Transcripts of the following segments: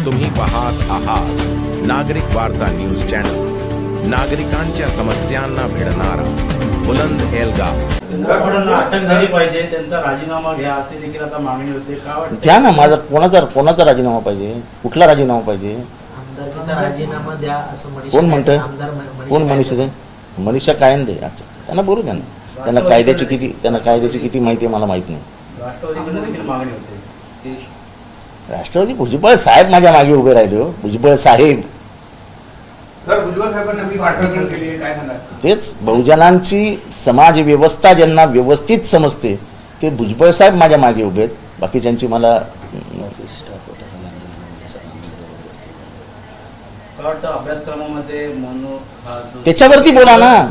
तुम्ही पाहत आहात नागरिक वार्ता न्यूज चॅनल, नागरिकांच्या समस्यांना भिडणारा बुलंद एल्गार. अटक झाली पाहिजे, त्यांचा राजीनामा घ्या असे देखील आता मागणी होते. का वाटतं घ्या ना, माझा कोणाचा राजीनामा पाहिजे, कुठला राजीनामा पाहिजे, आमदारकीचा राजीनामा द्या असं मनीषा कोण म्हणतंय, आमदार कोण मनीषा कायंदे. अच्छा, त्यांना बोलू द्या ना, त्यांना कायद्याची किती माहिती आहे मला माहित नाही. राष्ट्रवादीकडे देखील मागणी होते. राष्ट्रवादी भुजबळ साहेब माझ्या मागे उभे राहिले हो. भुजबळ साहेब भुजबळ साहेबांना मी पाठवण केली आहे, काय सांगा. तेच बहुजनांची समाज व्यवस्था ज्यांना व्यवस्थित समजते ते भुजबळ साहेब माझ्या मागे उभे आहेत. बाकीच्यांची मला अभ्यासक्रमामध्ये त्याच्यावरती बोला ना,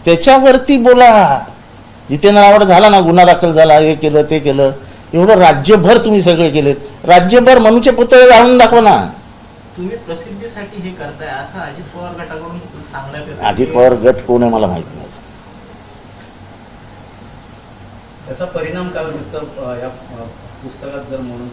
त्याच्यावरती बोला. जितेंद्र आव्हाड झाला ना, गुन्हा दाखल झाला, हे केलं ते केलं, एवढं राज्यभर तुम्ही सगळे केलेत. राज्यभर मनुचे पुतळे जाळून दाखवा ना. तुम्ही प्रसिद्धीसाठी हे करताय असं अजित पवार गटाकडून सांगण्यात येतं. अजित पवार गट कोण आहे मला माहित नाही. त्याचा परिणाम काय होतो या पुस्तकात जर म्हणून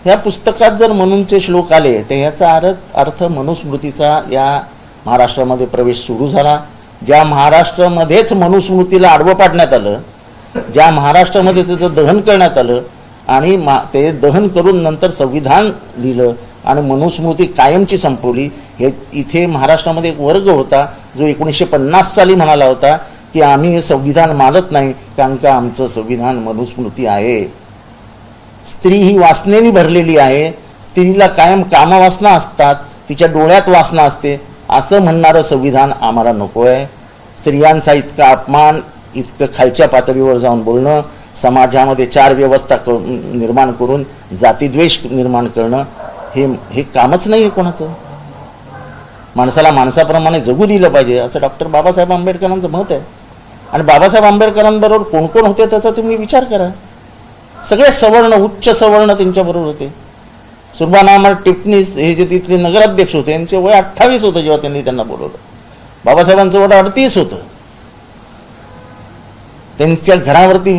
या पुस्तकात जर म्हणूनचे श्लोक आले तर याचा अर्थ मनुस्मृतीचा या महाराष्ट्रामध्ये प्रवेश सुरू झाला. ज्या महाराष्ट्रामध्येच मनुस्मृतीला आडवं पाडण्यात आलं, ज्या महाराष्ट्रामध्ये त्याचं दहन करण्यात आलं आणि ते दहन करून नंतर संविधान लिहिलं आणि मनुस्मृती कायमची संपवली. हे इथे महाराष्ट्रामध्ये एक वर्ग होता जो 1950 साली म्हणाला होता की आम्ही हे संविधान मानत नाही कारण का आमचं संविधान मनुस्मृती आहे. स्त्री ही वासनेने भरलेली आहे, स्त्रीला कायम कामवासना असतात, तिच्या डोळ्यात वासना असते, असं म्हणणारं संविधान आम्हाला नको आहे. स्त्रियांचा इतका अपमान, इतकं खालच्या पातळीवर जाऊन बोलणं, समाजामध्ये चार व्यवस्था निर्माण करून जातीद्वेष निर्माण करणं हे कामच नाही आहे कोणाचं. माणसाला माणसाप्रमाणे जगू दिलं पाहिजे असं डॉक्टर बाबासाहेब आंबेडकरांचं मत आहे. आणि बाबासाहेब आंबेडकरांबरोबर कोण कोण होते त्याचा तुम्ही विचार करा. सगळे सवर्ण, उच्च सवर्ण त्यांच्याबरोबर होते. सुरबानामर टिपणीस हे जे तिथले नगराध्यक्ष होते यांचे वय 28 होतं जेव्हा त्यांनी त्यांना बोलवलं. बाबासाहेबांचं वय 38 होतं. त्यांच्या घरावरती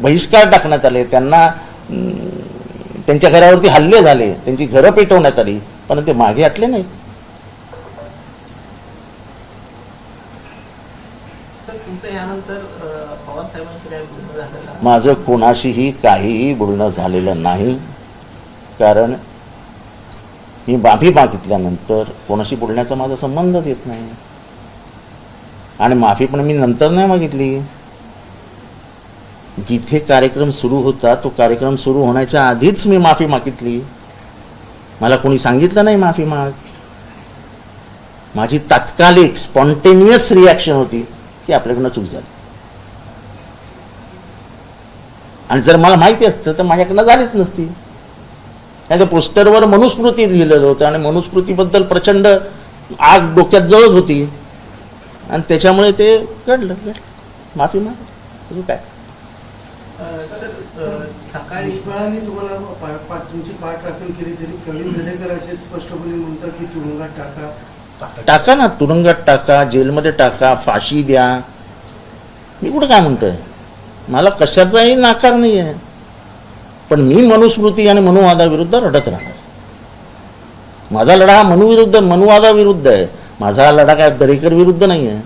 बहिष्कार टाकण्यात आले, त्यांच्या घरावरती हल्ले झाले, त्यांची घरं पेटवण्यात आली, पण ते मागे हटले नाही. माझं कोणाशीही काहीही बोलणं झालेलं नाही, कारण मी माफी मागितल्यानंतर कोणाशी बोलण्याचा माझा संबंधच येत नाही. आणि माफी पण मी नंतर नाही मागितली. जिथे कार्यक्रम सुरू होता तो कार्यक्रम सुरू होण्याच्या आधीच मी माफी मागितली. मला कोणी सांगितलं नाही माफी माग. माझी तात्कालिक स्पॉन्टेनियस रिॲक्शन होती की आपल्याकडनं चूक झाली. आणि जर मला माहिती असतं तर माझ्याकडनं झालीच नसती. नाही तर पोस्टरवर मनुस्मृती लिहिलेलं होतं आणि मनुस्मृतीबद्दल प्रचंड आग डोक्यात जळत होती आणि त्याच्यामुळे ते घडलं. माफी माग काय. सकाळी तुम्हाला तुमची पाठ राखण केली तरी प्रवीण दरेकर असे स्पष्टपणे म्हणतात की तुरुंगात टाका ना, तुरुंगात टाका, जेलमध्ये टाका, फाशी द्या. मी कुठं काय म्हणतोय, मला कशाचाही नाकार नाही आहे, पण मी मनुस्मृती आणि मनुवादाविरुद्ध लढत राहणार. माझा लढा हा मनुवादाविरुद्ध आहे. माझा लढा काय दरेकर विरुद्ध नाही आहे.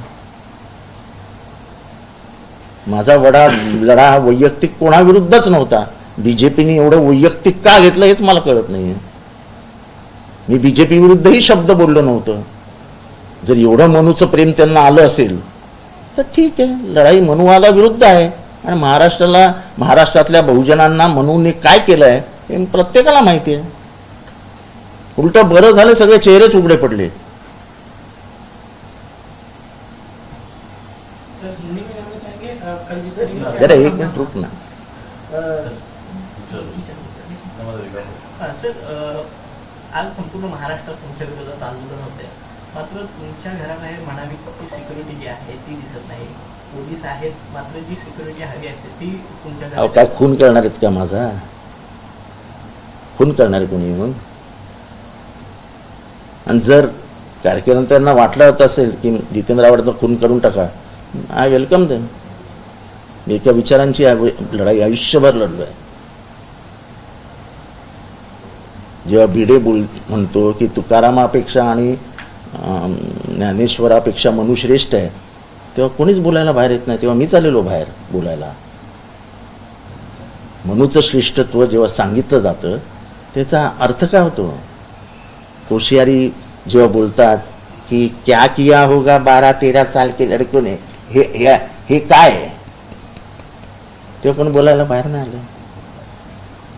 माझा लढा हा वैयक्तिक कोणाविरुद्धच नव्हता. बीजेपीने एवढं वैयक्तिक का घेतलं हेच मला कळत नाहीये. मी बीजेपी विरुद्धही शब्द बोललो नव्हतं. जर एवढं मनुचं प्रेम त्यांना आलं असेल तर ठीक आहे, लढाई मनुवादाविरुद्ध आहे. आणि महाराष्ट्रातल्या बहुजनांना मनुने काय केलंय हे प्रत्येकाला माहिती आहे. उलट बरं झालं, सगळे चेहरेच उघडे पडले. जरा एक मिनिट रुक ना. सर, आज संपूर्ण महाराष्ट्रात तुमच्या विरोधात आंदोलन होते, मात्र तुमच्या घराबाहेर म्हणावी की सिक्युरिटी जी आहे ती दिसत नाही. पोलीस आहेत, मात्र जी सिक्युरिटी हवी असते ती तुमच्या घरात. काय खून करणार आहेत का माझा? खून करणार आहे कोणी मग? आणि जर कार्यकर्त्यांना वाटलं असेल की जितेंद्र आव्हाडचा खून करून टाका, आय वेलकम देम. मी एका विचारांची लढाई आयुष्यभर लढलोय. जेव्हा भिडे म्हणतो की तुकारामापेक्षा आणि ज्ञानेश्वरापेक्षा मनु श्रेष्ठ आहे, तेव्हा कोणीच बोलायला बाहेर येत नाही. तेव्हा मीच आलेलो बाहेर बोलायला. मनुचं श्रेष्ठत्व जेव्हा सांगितलं जातं त्याचा अर्थ काय होतो? कोश्यारी जेव्हा बोलतात की क्या किया होगा 12-13 साल के लड़कों ने, हे काय आहे, तेव्हा कोणी बोलायला बाहेर नाही आलं.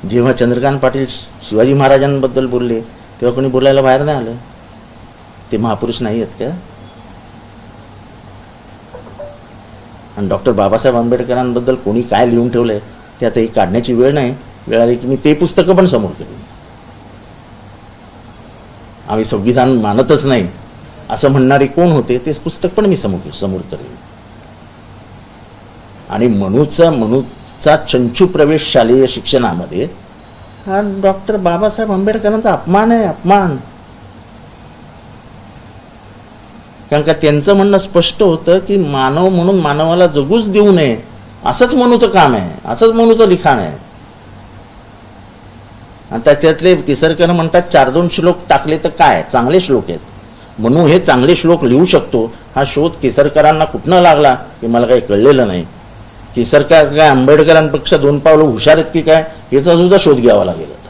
जेव्हा चंद्रकांत पाटील शिवाजी महाराजांबद्दल बोलले तेव्हा कोणी बोलायला बाहेर नाही आलं. ते महापुरुष नाही आहेत का? आणि डॉक्टर बाबासाहेब आंबेडकरांबद्दल कोणी काय लिहून ठेवलंय ते आता ही काढण्याची वेळ नाही. वेळ आली की मी ते पुस्तकं पण समोर करेन. आम्ही संविधान मानतच नाही असं म्हणणारे कोण होते ते पुस्तक पण मी समोर करेन. आणि मनुचा चंचू प्रवेश शालेय शिक्षणामध्ये हा डॉक्टर बाबासाहेब आंबेडकरांचा अपमान आहे, अपमान. कारण का त्यांचं म्हणणं स्पष्ट होतं की मानव म्हणून मानवाला जगूच देऊ नये, असंच मनुचं काम आहे, असंच मनुचं लिखाण आहे. आणि त्याच्यातले केसरकर म्हणतात 4-2 श्लोक टाकले तर काय, चांगले श्लोक आहेत. मनु हे चांगले श्लोक लिहू शकतो हा शोध केसरकरांना कुठनं लागला हे मला काही कळलेलं नाही. केसरकर काय आंबेडकरांपेक्षा 2 पावलं हुशार आहेत की काय याचा सुद्धा शोध घ्यावा लागेल होता.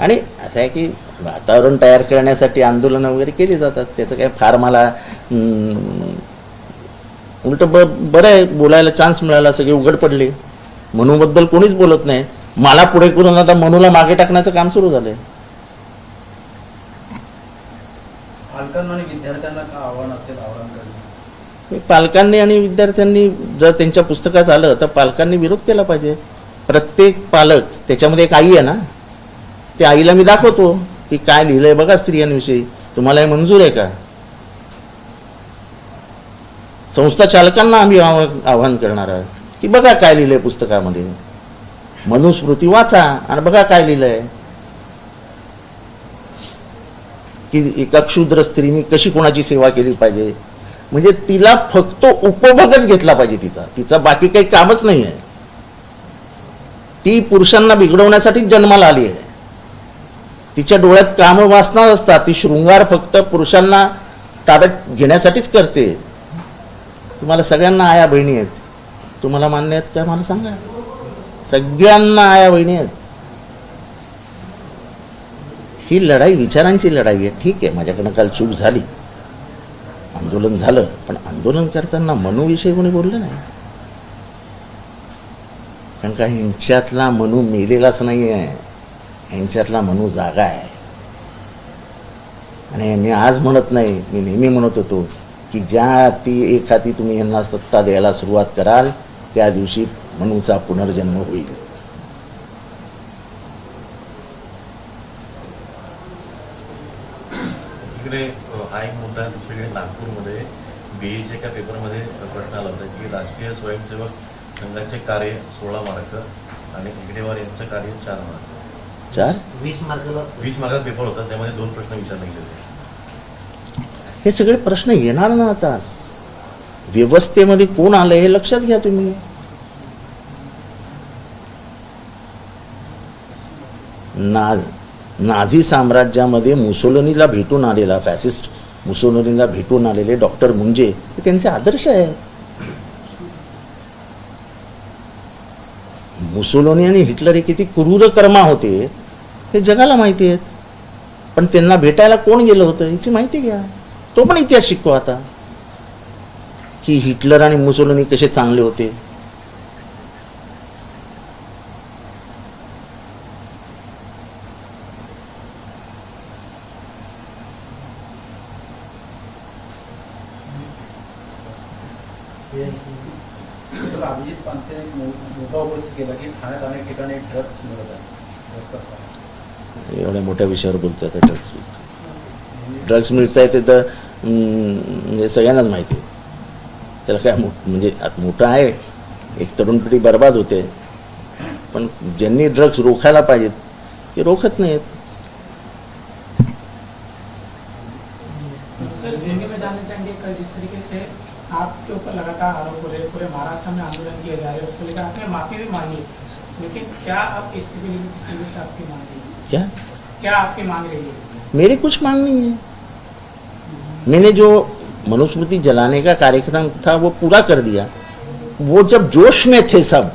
आणि असं आहे की वातावरण तयार करण्यासाठी आंदोलनं वगैरे केली जातात, त्याचं काय फार मला उलट बरं आहे, बोलायला चान्स मिळाला, सगळे उघड पडले. मनुबद्दल कोणीच बोलत नाही. मला पुढे करून आता मनुला मागे टाकण्याचं काम सुरू झालंय. पालकांना आणि विद्यार्थ्यांना काय आव्हान असेल आव्हान करणे? पालकांनी आणि विद्यार्थ्यांनी जर त्यांच्या पुस्तकात आलं तर पालकांनी विरोध केला पाहिजे. प्रत्येक पालक, त्याच्यामध्ये एक आई आहे ना, त्या आईला मी दाखवतो की काय लिहिलंय बघा स्त्रियांविषयी, तुम्हाला हे मंजूर आहे का? संस्था चालकांना आम्ही आवाहन करणार आहोत की बघा काय लिहिलंय पुस्तकामध्ये, मनुस्मृती वाचा आणि बघा काय लिहिलंय की एका क्षुद्र स्त्रीने कशी कोणाची सेवा केली पाहिजे. म्हणजे तिला फक्त उपभोगच घेतला पाहिजे, तिचा बाकी काही कामच नाही आहे. ती पुरुषांना बिघडवण्यासाठी जन्माला आली आहे. तिच्या डोळ्यात काम वासना असतात. ती शृंगार फक्त पुरुषांना ताब्यात घेण्यासाठीच करते. तुम्हाला सगळ्यांना आया बहिणी आहेत, तुम्हाला मान्य आहेत का मला सांगा? सगळ्यांना आया बहिणी आहेत. ही लढाई विचारांची लढाई आहे. ठीक आहे, माझ्याकडनं काल चूक झाली, आंदोलन झालं, पण आंदोलन करताना मनुविषयी कोणी बोललं नाही. कारण का ह्यांच्यातला मनु मेलेलाच नाही आहे, ह्यांच्यातला मनु जागा आहे. आणि मी आज म्हणत नाही, मी नेहमी म्हणत होतो की ज्या ती एखादी तुम्ही यांना सत्ता द्यायला सुरुवात कराल त्या दिवशी मनुचा पुनर्जन्म होईल. इकडे हा एक मुद्दा आहे. दुसरीकडे नागपूरमध्ये बीएच्या एका पेपरमध्ये प्रश्न आला होता की राष्ट्रीय स्वयंसेवक संघाचे कार्य 16 मार्क आणि हेगडेवार यांचं कार्य 4 मार्क. 20 मार्काचा पेपर होता, त्यामध्ये 2 प्रश्न विचारले गेले होते. हे सगळे प्रश्न येणार ना आता. व्यवस्थेमध्ये कोण आलंय हे लक्षात घ्या तुम्ही. नाझी साम्राज्यामध्ये मुसोलिनीला भेटून आलेला, फॅसिस्ट मुसोलिनीला भेटून आलेले डॉक्टर मुंजे हे त्यांचे आदर्श आहे. मुसोलिनी आणि हिटलर हे किती क्रूर कर्मा होते हे जगाला माहिती आहेत. पण त्यांना भेटायला कोण गेलं होतं याची माहिती घ्या. तो पण इतिहास शिकतो आता की हिटलर आणि मुसोलिनी कसे चांगले होते. अभिजित पानसे एक मुद्दा उपस्थित केला की ठाण्यात अनेक ठिकाणी ड्रग्स मिळत आहेत. एवढ्या मोठ्या विषयावर बोलतात. ड्रग्स मिळत आहे ते तर म्हणजे सगळ्यांनाच माहिती आहे. त्याला काय म्हणजे मोठं आहे, एक तरुण पिढी बर्बाद होते. पण ज्यांनी ड्रग्स रोखायला पाहिजेत ते रोखत नाहीत. सर, दिल्ली में जाने से कल जिस तरीके से आपके ऊपर लगातार आरोप हो रहे, पूरे महाराष्ट्र में आंदोलन किए जा रहे हैं, उसको लेकर आपने माफी भी मांगी, लेकिन क्या आप इस्तीफे के लिए किस तरीके से आपकी मांग रही है? क्या क्या आपकी मांग रही है? मेरी कुछ मांग नहीं है। मैंने जो मनुस्मृति जलाने का कार्यक्रम था वो पूरा कर दिया। वो जब जोश में थे सब,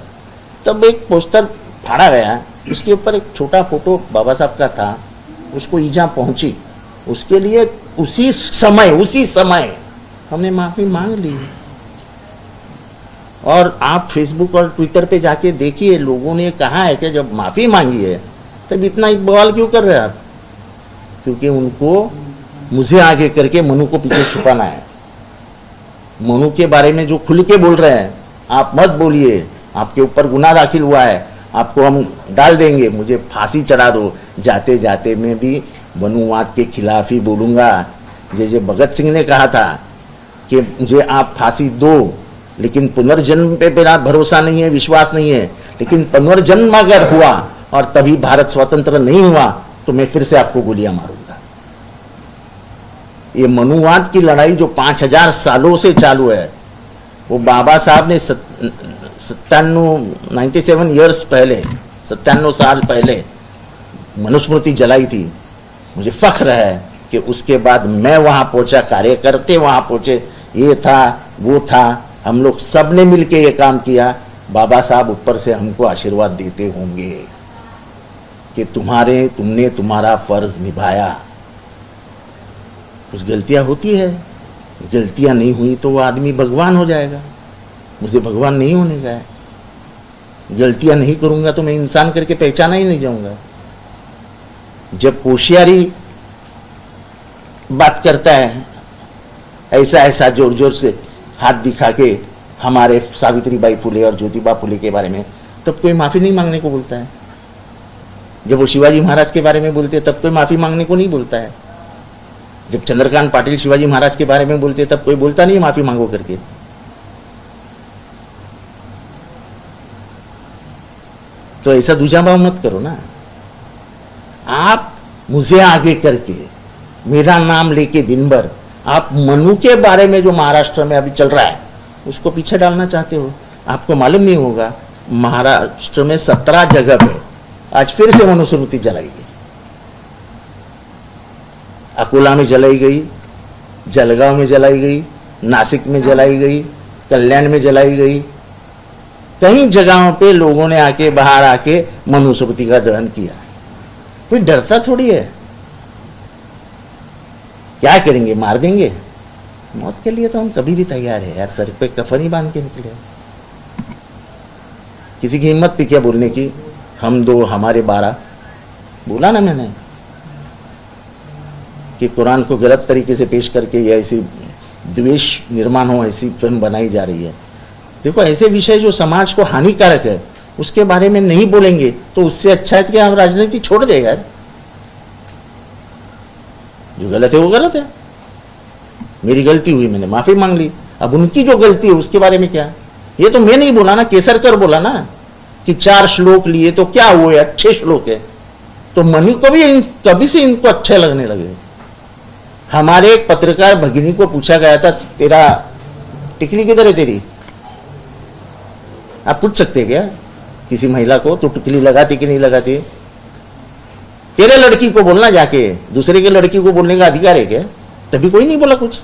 तब एक पोस्टर फाड़ा गया, उसके ऊपर एक छोटा फोटो बाबा साहब का था, उसको ईजा पहुंची, उसके लिए उसी समय हमने माफी मांग ली। और आप फेसबुक और ट्विटर पे जाके देखिए, लोगों ने कहा है कि जब माफी मांगी है तब इतना बवाल क्यों कर रहे हैं आप? क्योंकि उनको मुझे आगे करके मनु को पीछे छुपाना है। मनु के बारे में जो खुल के बोल रहे हैं, आप मत बोलिए, आपके ऊपर गुनाह दाखिल हुआ है, आपको हम डाल देंगे, मुझे फांसी चढ़ा दो। जाते जाते मैं भी मनुवाद के खिलाफ ही बोलूंगा। जैसे भगत सिंह ने कहा था कि मुझे आप फांसी दो, लेकिन पुनर्जन्म पे मेरा भरोसा नहीं है, विश्वास नहीं है। लेकिन पुनर्जन्म अगर हुआ और तभी भारत स्वतंत्र नहीं हुआ तो मैं फिर से आपको गोलियां मारूंगा। ये मनुवाद की लड़ाई जो 5000 सालों से चालू है, वो बाबा साहब ने 97 ईयर्स पहले, 97 साल पहले मनुस्मृति जलाई थी। मुझे फख्र है कि उसके बाद मैं वहां पहुंचा, कार्यकर्ते वहां पहुंचे, ये था वो था, हम लोग सब ने मिलके ये काम किया। बाबा साहब ऊपर से हमको आशीर्वाद देते होंगे कि तुमने तुम्हारा फर्ज निभाया। कुछ गलतियां होती है, गलतियां नहीं हुई तो वो आदमी भगवान हो जाएगा। मुझे भगवान नहीं होने का है। गलतियां नहीं करूंगा तो मैं इंसान करके पहचाना ही नहीं जाऊंगा। जब होशियारी बात करता है ऐसा जोर जोर से हाथ दिखा के हमारे सावित्रीबाई फुले और ज्योतिबा फुले के बारे में, तब कोई माफी नहीं मांगने को बोलता है। जब वो शिवाजी महाराज के बारे में बोलते हैं तब कोई माफी मांगने को नहीं बोलता है। जब चंद्रकांत पाटिल शिवाजी महाराज के बारे में बोलते हैं तब कोई बोलता नहीं माफी मांगो करके। तो ऐसा दूजा भाव मत करो ना। आप मुझे आगे करके मेरा नाम लेके दिन भर आप मनु के बारे में जो महाराष्ट्र में अभी चल रहा है उसको पीछे डालना चाहते हो। आपको मालूम नहीं होगा, महाराष्ट्र में 17 जगह पे आज फिर से मनुस्मृति जलाई गई। अकोला में जलाई गई, जलगांव में जलाई गई, नासिक में जलाई गई, कल्याण में जलाई गई। कई जगहों पे लोगों ने आके बाहर आके मनुस्मृति का दहन किया। कोई डरता थोड़ी है। क्या करेंगे, मार देंगे? मौत के लिए तो हम कभी भी तैयार है यार। सर पे कफन ही बांध के निकले। किसी की हिम्मत थी क्या बोलने की हम 2 हमारे 12? बोला ना मैंने कि कुरान को गलत तरीके से पेश करके ये ऐसी द्वेष निर्माण हो, ऐसी फिल्म बनाई जा रही है। देखो, ऐसे विषय जो समाज को हानिकारक है उसके बारे में नहीं बोलेंगे तो उससे अच्छा है कि हम राजनीति छोड़ दे यार। जो गलत है वो गलत है। मेरी गलती हुई, मैंने माफी मांग ली। अब उनकी जो गलती है उसके बारे में क्या? ये तो मैं नहीं बोला ना, केसरकर बोला ना कि 4 श्लोक लिए तो क्या हुए, अच्छे श्लोक है। तो मनु को भी कभी से इनको अच्छे लगने लगे। हमारे एक पत्रकार भगिनी को पूछा गया था, तेरा टिकली किधर है तेरी? आप पूछ सकते क्या किसी महिला को, तो टिकली लगाती कि नहीं लगाती? तेरे लड़की को बोलना, जाके दूसरे के लड़की को बोलने का अधिकार है क्या? तभी कोई नहीं बोला कुछ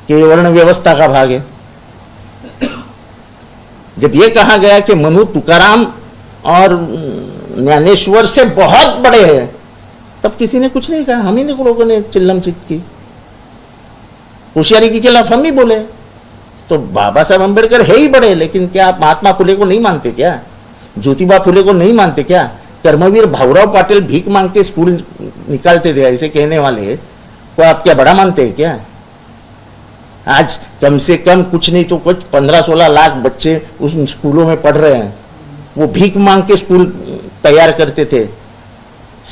कि ये वर्ण व्यवस्था का भाग है। जब ये कहा गया कि मनु तुकाराम और ज्ञानेश्वर से बहुत बड़े हैं, तब किसी ने कुछ नहीं कहा। हम ही लोगों ने चिल्लम चित की। होशियारी के खिलाफ हम ही बोले। तो बाबा साहब अम्बेडकर है ही बड़े, लेकिन क्या आप महात्मा फुले को नहीं मानते क्या? ज्योतिबा फुले को नहीं मानते क्या? कर्मवीर भाऊराव पाटिल भीख मांग के स्कूल निकालते थे, ऐसे कहने वाले को आप क्या बड़ा मानते हैं क्या? आज कम से कम कुछ नहीं तो कुछ 15-16 लाख बच्चे उस स्कूलों में पढ़ रहे हैं। वो भीख मांग के स्कूल तैयार करते थे।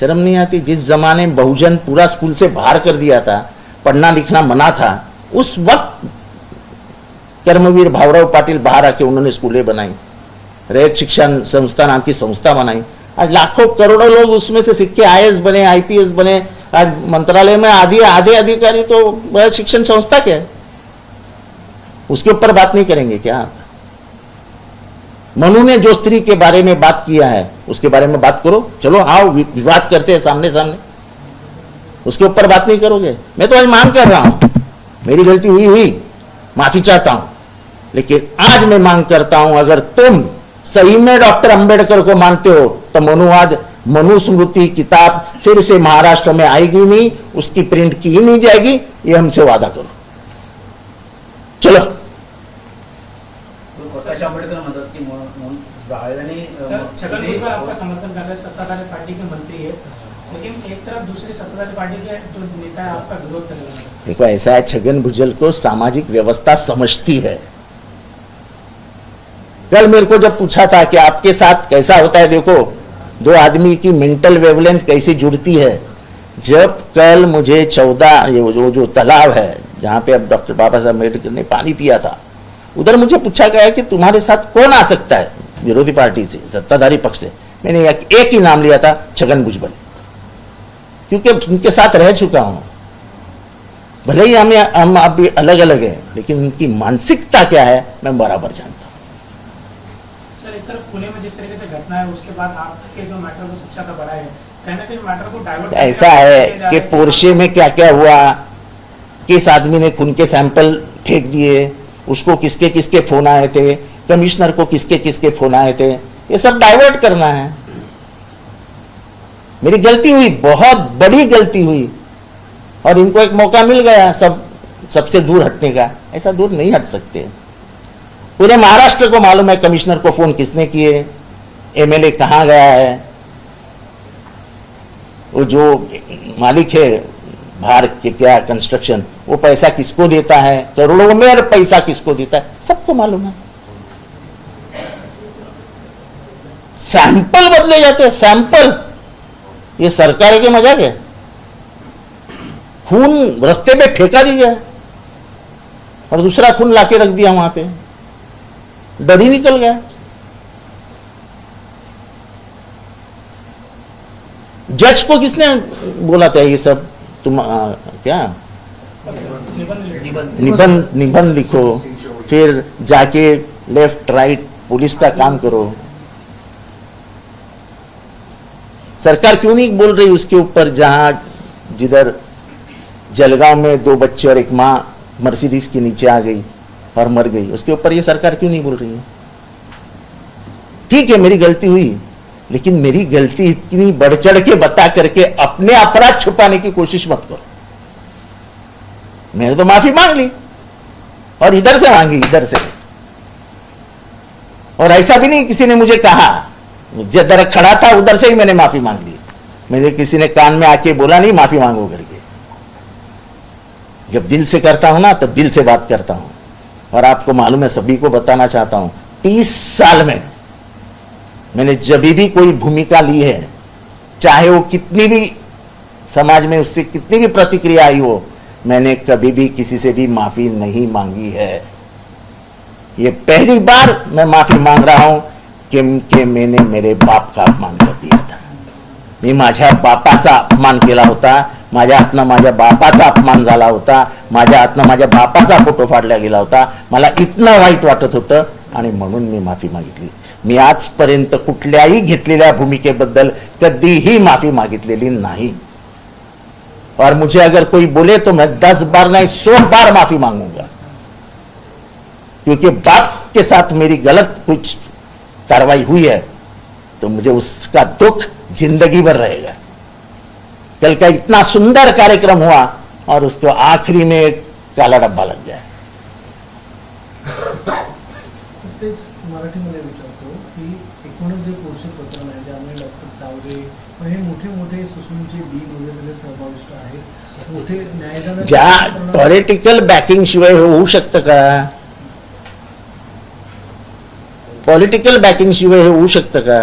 शर्म नहीं आती? जिस जमाने में बहुजन पूरा स्कूल से बाहर कर दिया था, पढ़ना लिखना मना था, उस वक्त कर्मवीर भाऊराव पाटिल बाहर आके उन्होंने स्कूलें बनाई, रैयत शिक्षा संस्था नाम की संस्था बनाई। आज लाखों करोड़ों लोग उसमें से सीख के IAS बने, IPS बने। आज मंत्रालय में आधे अधिकारी तो रैयत शिक्षण संस्था के है। उसके ऊपर बात नहीं करेंगे क्या आप? मनु ने जो स्त्री के बारे में बात किया है उसके बारे में बात करो, चलो आओ विवाद करते हैं सामने सामने, उसके ऊपर बात नहीं करोगे? मैं तो आज मांग कर रहा हूं, मेरी गलती हुई, माफी चाहता हूं, लेकिन आज मैं मांग करता हूं अगर तुम सही में डॉक्टर अंबेडकर को मानते हो तो मनुवाद मनुस्मृति किताब फिर से महाराष्ट्र में आएगी नहीं, उसकी प्रिंट की ही नहीं जाएगी, ये हमसे वादा करो। चलो प्रकाश आंबेडकर म्हणतात की जाळ्याने तर छगन भुजबळ आपका समर्थन कर रहे हैं, सत्ताधारी पार्टी के मंत्री है, लेकिन एक तरफ दूसरी सत्ताधारी पार्टी के जो नेता है आपका विरोध कर रहे हैं। देखो ऐसा है, छगन भुजबल को सामाजिक व्यवस्था समझती है। कल मेरे को जब पूछा था कि आपके साथ कैसा होता है, देखो दो आदमी की मेंटल वेवलेंथ कैसी जुड़ती है। जब कल मुझे 14 जो तालाब है जहां पे अब डॉक्टर बाबा साहब अम्बेडकर ने पानी पिया था, उधर मुझे पूछा गया कि तुम्हारे साथ कौन आ सकता है विरोधी पार्टी से, सत्ताधारी पक्ष से। मैंने एक ही नाम लिया था, छगन भुजबल, क्योंकि उनके साथ रह चुका हूं। भले ही हम अभी अलग अलग हैं, लेकिन उनकी मानसिकता क्या है मैं बराबर जानता हूं। सर एक तरफ पुणे में जिस तरीके से घटना है उसके बाद आपके जो मैटर को सबसे ज्यादा बड़ा है, कहीं ना कहीं मैटर को डाइवर्ट ऐसा है कि पोर्शे में क्या क्या हुआ, किस आदमी ने खून के सैंपल फेंक दिए, उसको किसके किसके फोन आए थे, कमिश्नर को किसके किसके फोन आए थे, ये सब डाइवर्ट करना है। मेरी गलती हुई, बहुत बड़ी गलती हुई, और इनको एक मौका मिल गया सबसे दूर हटने का। ऐसा दूर नहीं हट सकते। पूरे महाराष्ट्र को मालूम है कमिश्नर को फोन किसने किए, एमएलए कहां गया है, वो जो मालिक है बाहर के क्या कंस्ट्रक्शन, वो पैसा किसको देता है, करोड़ों में पैसा किसको देता है, सबको मालूम है। सैंपल बदले जाते हैं, सैंपल, ये सरकार के मजाक है। खून रास्ते पे फेंका दिया और दूसरा खून लाके रख दिया वहां पे, डर ही निकल गया। जज को किसने बोला था ये सब, तुम क्या निबंध लिखो, फिर जाके लेफ्ट राइट पुलिस का काम करो। सरकार क्यों नहीं बोल रही उसके ऊपर, जहां जिधर जलगांव में 2 बच्चे और एक मां मर्सिडीज के नीचे आ गई और मर गई, उसके ऊपर ये सरकार क्यों नहीं बोल रही है? ठीक है मेरी गलती हुई, लेकिन मेरी गलती इतनी बढ़ चढ़ के बता करके अपने अपराध छुपाने की कोशिश मत करो। मैंने तो माफी मांग ली, और इधर से मांगी, इधर से, और ऐसा भी नहीं किसी ने मुझे कहा, जिधर खड़ा था उधर से ही मैंने माफी मांग ली। मुझे किसी ने कान में आके बोला नहीं माफी मांगो करके। जब दिल से करता हूं ना, तब दिल से बात करता हूं। और आपको मालूम है, सभी को बताना चाहता हूं, 30 साल में मैंने जब भी कोई भूमिका ली है, चाहे वो कितनी भी समाज में उससे कितनी भी प्रतिक्रिया आई हो, मैंने कभी भी किसी से भी माफी नहीं मांगी है। ये पहली बार मैं माफी मांग रहा हूं कि मैंने मेरे बाप का अपमान कर दिया था। मी माझ्या बापाचा अपमान केला होता, माझ्या हातनं माझ्या बापाचा अपमान झाला होता, माझ्या हातनं माझ्या बापाचा फोटो फाडला गेला होता, मला इतकं वाईट वाटत होतं, आणि म्हणून मी माफी मागितली। मी आजपर्यंत कुठल्याही घेतलेल्या भूमिकेबद्दल कधीही माफी मागितलेली नाही। और मुझे अगर कोई बोले तो मैं 10 बार नहीं 100 बार माफी मांगूंगा, क्योंकि बाप के साथ मेरी गलत कुछ कार्रवाई हुई है तो मुझे उसका दुख जिंदगी भर रहेगा। कल का इतना सुंदर कार्यक्रम हुआ और उसको आखिरी में काला डब्बा लग गया। तेच मराठीमध्ये विचारतो की एकूणच जे पोषक प्रकरण आहे ज्यामध्ये डॉक्टर तावडे पण हे मोठे मोठे सुसूंचे बी वगैरे सगळे समाविष्ट आहेत, मोठे न्यायदान ज्या पॉलिटिकल बॅकिंग शिवाय होऊ शकतं का? पॉलिटिकल बॅकिंग शिवाय हे होऊ शकतं का?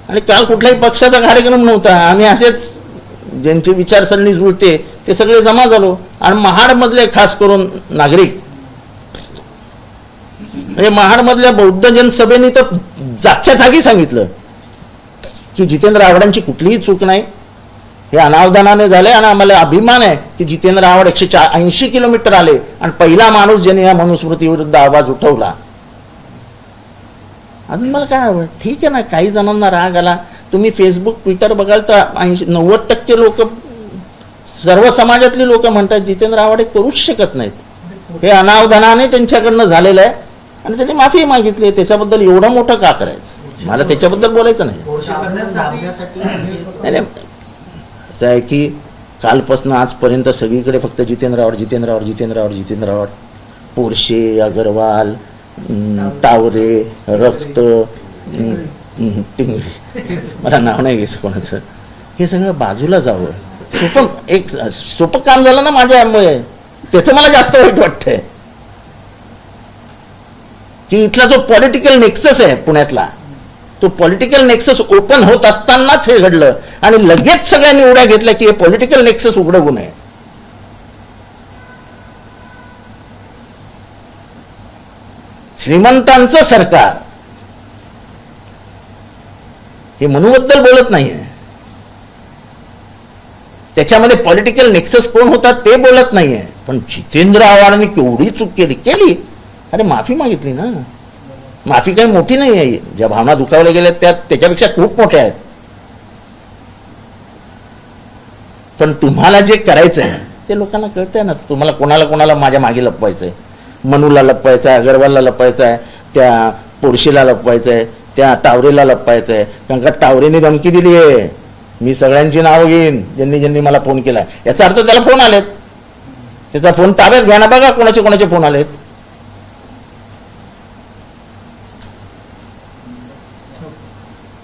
आणि काल कुठल्याही पक्षाचा कार्यक्रम नव्हता, आम्ही असेच ज्यांची विचारसरणी जुळते ते सगळे जमा झालो, आणि महाड मधले खास करून नागरिक, म्हणजे महाड मधल्या बौद्ध जनसभेने तर जागच्या जागी सांगितलं की जितेंद्र आव्हाडांची कुठलीही चूक नाही, हे अनावधानाने झाले, आणि आम्हाला अभिमान आहे की जितेंद्र आव्हाड 180 किलोमीटर आले आणि पहिला माणूस ज्याने या मनुस्मृती विरुद्ध आवाज उठवला अजून मला काय हवं? ठीक आहे ना, काही जणांना राग आला. तुम्ही फेसबुक ट्विटर बघाल तर 90% लोक, सर्व समाजातली लोक म्हणतात जितेंद्र आव्हाड हे करूच शकत नाहीत, हे अनावधानाने त्यांच्याकडनं झालेलं आहे आणि त्यांनी माफी मागितली. त्याच्याबद्दल एवढं मोठं का करायचं? मला त्याच्याबद्दल बोलायचं नाही. नाही, असं आहे की कालपासून आजपर्यंत सगळीकडे फक्त जितेंद्र आव्हाड जितेंद्र आव्हाड जितेंद्र आव्हाड जितेंद्र आव्हाड, पोरशे, अगरवाल, टावरे, रक्त, टिंगरी, मला नाव नाही घ्यायचं कोणाचं, हे सगळं बाजूला जावं. सोपं काम झालं ना माझ्यामुळे, त्याचं मला जास्त वाईट वाटतंय की इथला जो पॉलिटिकल नेक्सस आहे पुण्यातला, तो पॉलिटिकल नेक्सस ओपन होत असतानाच हे घडलं आणि लगेच सगळ्यांनी उड्या घेतल्या की हे पॉलिटिकल नेक्सस उघडवू नये. श्रीमंतांचं सरकार हे मनूबद्दल बोलत नाहीये, त्याच्यामध्ये पॉलिटिकल नेक्सस कोण होतात ते बोलत नाहीये. पण जितेंद्र आव्हाडांनी केवढी चूक केली, अरे माफी मागितली ना. माफी काही मोठी नाही आहे, ज्या भावना दुखावल्या गेल्या त्याच्यापेक्षा खूप मोठ्या आहेत. पण तुम्हाला जे करायचंय ते लोकांना कळतंय ना. तुम्हाला कोणाला माझ्या मागे लपवायचंय, मनूला लपवायचं आहे, अगरवालला लपवायचं आहे, त्या पोरशीला लपवायचं आहे, त्या टावरेला लपवायचं आहे. कारण का टावरेने धमकी दिली आहे, मी सगळ्यांची नावं घेईन ज्यांनी मला फोन केला. याचा अर्थ त्याला फोन आलेत, त्याचा फोन ताब्यात घ्या ना, बघा कोणाचे फोन आलेत.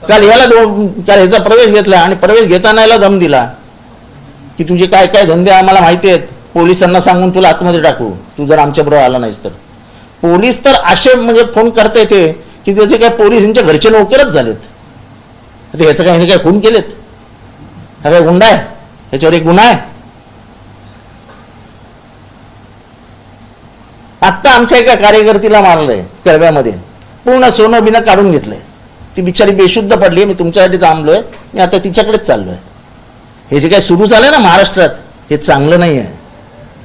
काल ह्याचा प्रवेश घेतला आणि प्रवेश घेताना याला दम दिला की तुझे काय काय धंदे आम्हाला माहिती आहेत, पोलिसांना सांगून तुला आतमध्ये टाकू तू जर आमच्याबरोबर आला नाहीस तर. पोलीस तर असे म्हणजे फोन करता येते की त्याचे काय पोलीस यांच्या घरचे नोकरच झालेत. ह्याचं काही काय खून केलेत, हा काय गुन्हा आहे, ह्याच्यावर एक गुन्हा आहे. आत्ता आमच्या एका कार्यकर्तीला मारलंय कळव्यामध्ये, पूर्ण सोनं बिनं काढून घेतलंय. ती बिचारी बेशुद्ध पडली, मी तुमच्यासाठी थांबलोय, मी आता तिच्याकडेच चाललोय. हे जे काय सुरू झालंय ना महाराष्ट्रात, हे चांगलं नाही आहे.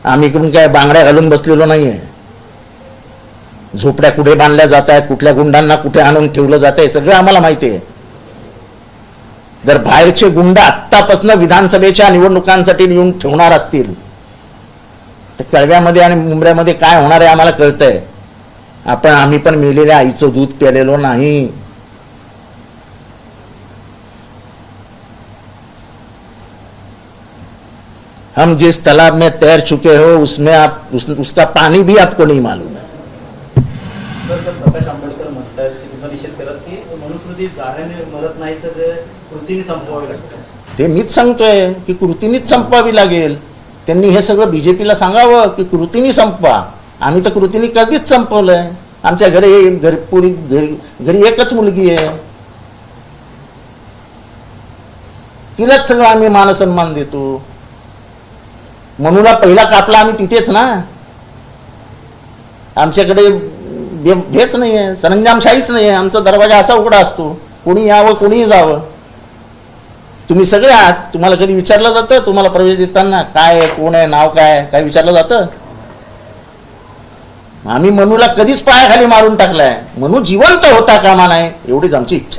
आम्ही इकडून काय बांगड्या घालून बसलेलो नाहीये. झोपड्या कुठे बांधल्या जात आहेत, कुठल्या गुंडांना कुठे आणून ठेवलं जात आहे, सगळं आम्हाला माहिती आहे. जर बाहेरचे गुंड आत्तापासून विधानसभेच्या निवडणुकांसाठी येऊन ठेवणार असतील तर कळव्यामध्ये आणि मुंबईमध्ये काय होणार आहे आम्हाला कळतंय. आम्ही पण मेलेल्या आईचं दूध प्यालेलो नाही. हम जिस तालाब में तैर चुके हो उसमें उसका पानी भी आपको नहीं मालूम है. सर प्रकाश आंबेडकर म्हणतात की तुमचा निषेध करत की मनुस्मृती जाण्याने मदत नाही तर कृतीने संपवावी लागते. ते मीच सांगतोय की कृतीनेच संपवावी लागेल. त्यांनी हे सगळं बीजेपीला सांगावं की कृतीने संपवा. आम्ही तर कृतीने कधीच संपवलंय. आमच्या घरी एकच मुलगी आहे, तिलाच सगळं आम्ही मानसन्मान देतो. मनूला पहिला कापला आम्ही तिथेच ना. आमच्याकडे हेच नाहीये, सरंजामशाहीच नाहीये. आमचा दरवाजा असा उघडा असतो, कोणी यावं कोणीही जावं. तुम्ही सगळे आहात. तुम्हाला कधी विचारलं जातं तुम्हाला प्रवेश देताना काय आहे, कोण आहे, नाव काय, काय विचारलं जातं? आम्ही मनूला कधीच पायाखाली मारून टाकलाय. मनू जिवंत होता कामा नये एवढीच आमची इच्छा आहे.